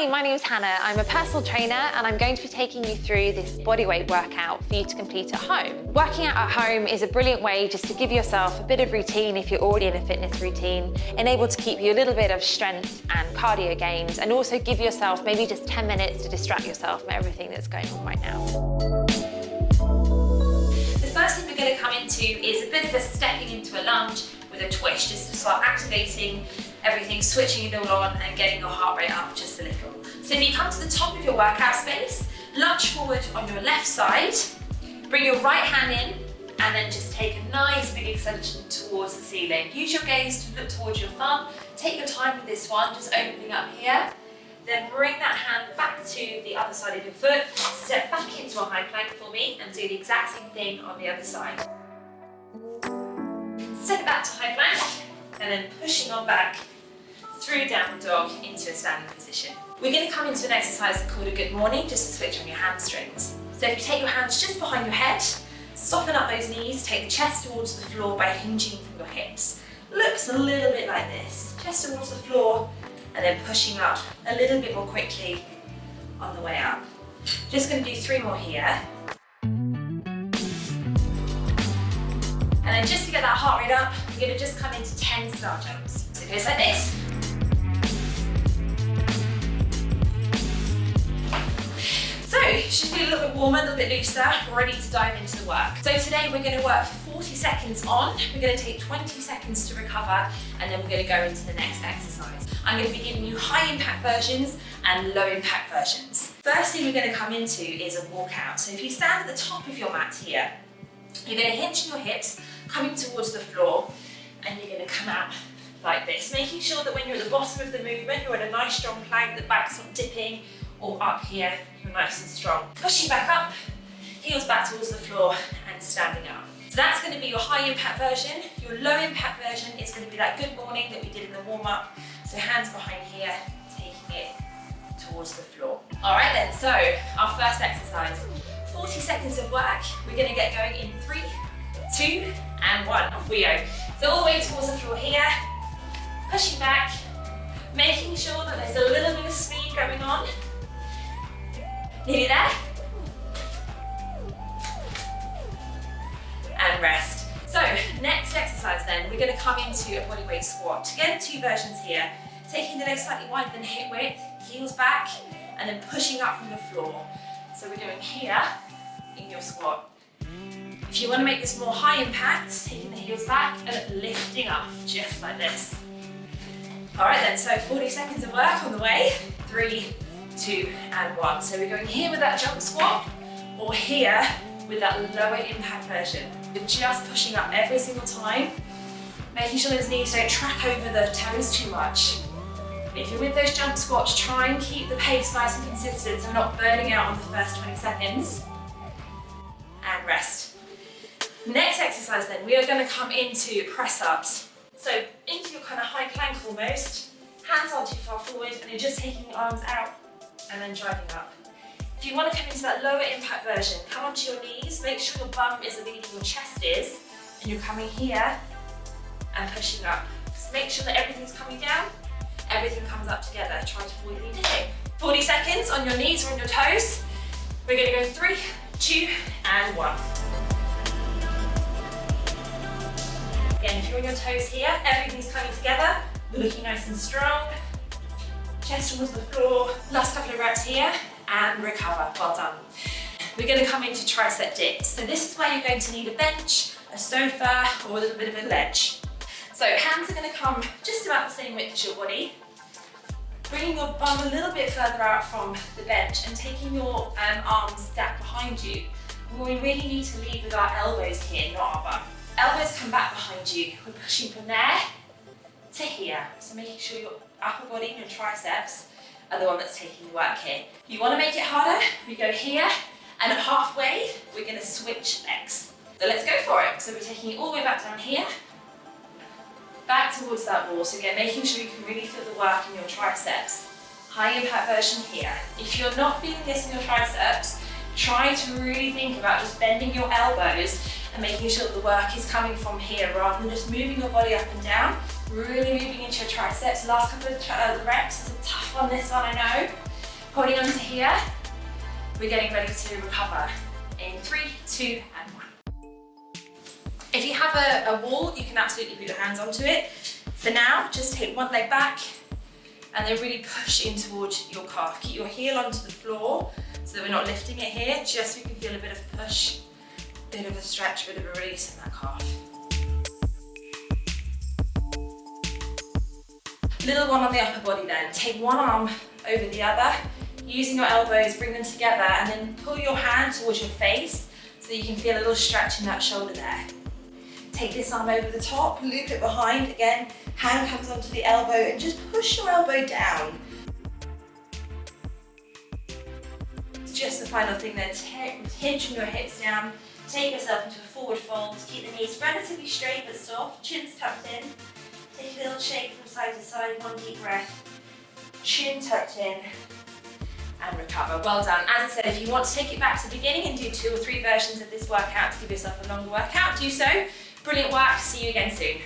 Hi, my name is Hannah. I'm a personal trainer and I'm going to be taking you through this bodyweight workout for you to complete at home. Working out at home is a brilliant way just to give yourself a bit of routine if you're already in a fitness routine, and able to keep you a little bit of strength and cardio gains, and also give yourself maybe just 10 minutes to distract yourself from everything that's going on right now. The first thing we're going to come into is a bit of a stepping into a lunge with a twist, just to start activating everything, switching it all on and getting your heart rate up just a little. So if you come to the top of your workout space, lunge forward on your left side, bring your right hand in, and then just take a nice big extension towards the ceiling. Use your gaze to look towards your thumb. Take your time with this one, just opening up here. Then bring that hand back to the other side of your foot, step back into a high plank for me, and do the exact same thing on the other side. Step it back to high plank, and then pushing on back through downward dog into a standing position. We're going to come into an exercise called a good morning, just to switch on your hamstrings. So if you take your hands just behind your head, soften up those knees, take the chest towards the floor by hinging from your hips. Looks a little bit like this, chest towards the floor, and then pushing up a little bit more quickly on the way up. Just going to do 3 more here. And then just to get that heart rate up, we're going to just come into 10 star jumps. So it goes like this. So, should feel a little bit warmer, a little bit looser, ready to dive into the work. So today we're going to work for 40 seconds on, we're going to take 20 seconds to recover, and then we're going to go into the next exercise. I'm going to be giving you high impact versions and low impact versions. First thing we're going to come into is a walkout. So if you stand at the top of your mat here, you're going to hinge your hips, coming towards the floor, and you're going to come out like this, making sure that when you're at the bottom of the movement, you're in a nice strong plank, the back's not dipping, or up here, you're nice and strong. Pushing back up, heels back towards the floor, and standing up. So that's going to be your high impact version. Your low impact version is going to be that good morning that we did in the warm up. So hands behind here, taking it towards the floor. All right then, so our first exercise. 40 seconds of work. We're going to get going in 3, 2, and 1. Off we go. So all the way towards the floor here, pushing back, making sure that there's a little bit of speed going on. Nearly there. And rest. So next exercise then, we're going to come into a bodyweight squat. Again, 2 versions here. Taking the legs slightly wider than hip width, heels back, and then pushing up from the floor. So we're doing here in your squat. If you want to make this more high impact, taking the heels back and lifting up, just like this. All right then, so 40 seconds of work on the way. 3, 2, and 1. So we're going here with that jump squat, or here with that lower impact version. We're just pushing up every single time, making sure those knees don't track over the toes too much. If you're with those jump squats, try and keep the pace nice and consistent so we're not burning out on the first 20 seconds. And rest. Next exercise then, we are going to come into press ups. So into your kind of high plank almost, hands aren't too far forward, and you're just taking your arms out and then driving up. If you want to come into that lower impact version, come onto your knees, make sure your bum is leading your chest is, and you're coming here and pushing up. Just make sure that everything's coming down, everything comes up together. Try to avoid any dipping. 40 seconds on your knees or on your toes. We're going to go 3, 2, and 1. Again, if you're on your toes here, everything's coming together. We're looking nice and strong. Chest towards the floor. Last couple of reps here, and recover. Well done. We're going to come into tricep dips. So this is where you're going to need a bench, a sofa, or a little bit of a ledge. So hands are going to come just about the same width as your body. Bringing your bum a little bit further out from the bench and taking your arms stacked behind you. We really need to lead with our elbows here, not our bum. Elbows come back behind you. We're pushing from there to here. So making sure your upper body and your triceps are the one that's taking the work here. If you want to make it harder, we go here, and at halfway, we're going to switch legs. So let's go for it. So we're taking it all the way back down here, back towards that wall. So again, making sure you can really feel the work in your triceps. High impact version here. If you're not feeling this in your triceps, try to really think about just bending your elbows and making sure that the work is coming from here rather than just moving your body up and down. Really moving into your triceps. Last couple of reps is a tough one, this one I know. Holding on to here, we're getting ready to recover in 3, 2, and 1. If you have a wall, you can absolutely put your hands onto it. For now, just take one leg back and then really push in towards your calf. Keep your heel onto the floor so that we're not lifting it here, just so you can feel a bit of a push, a bit of a stretch, a bit of a release in that calf. Little one on the upper body then. Take one arm over the other, using your elbows, bring them together, and then pull your hand towards your face so you can feel a little stretch in that shoulder there. Take this arm over the top, loop it behind, again, hand comes onto the elbow and just push your elbow down. Just the final thing then, hinge from your hips down, take yourself into a forward fold, keep the knees relatively straight but soft, chins tucked in. Take a little shake from side to side, one deep breath, chin tucked in, and recover. Well done. As I said, if you want to take it back to the beginning and do 2 or 3 versions of this workout to give yourself a longer workout, do so. Brilliant work, see you again soon.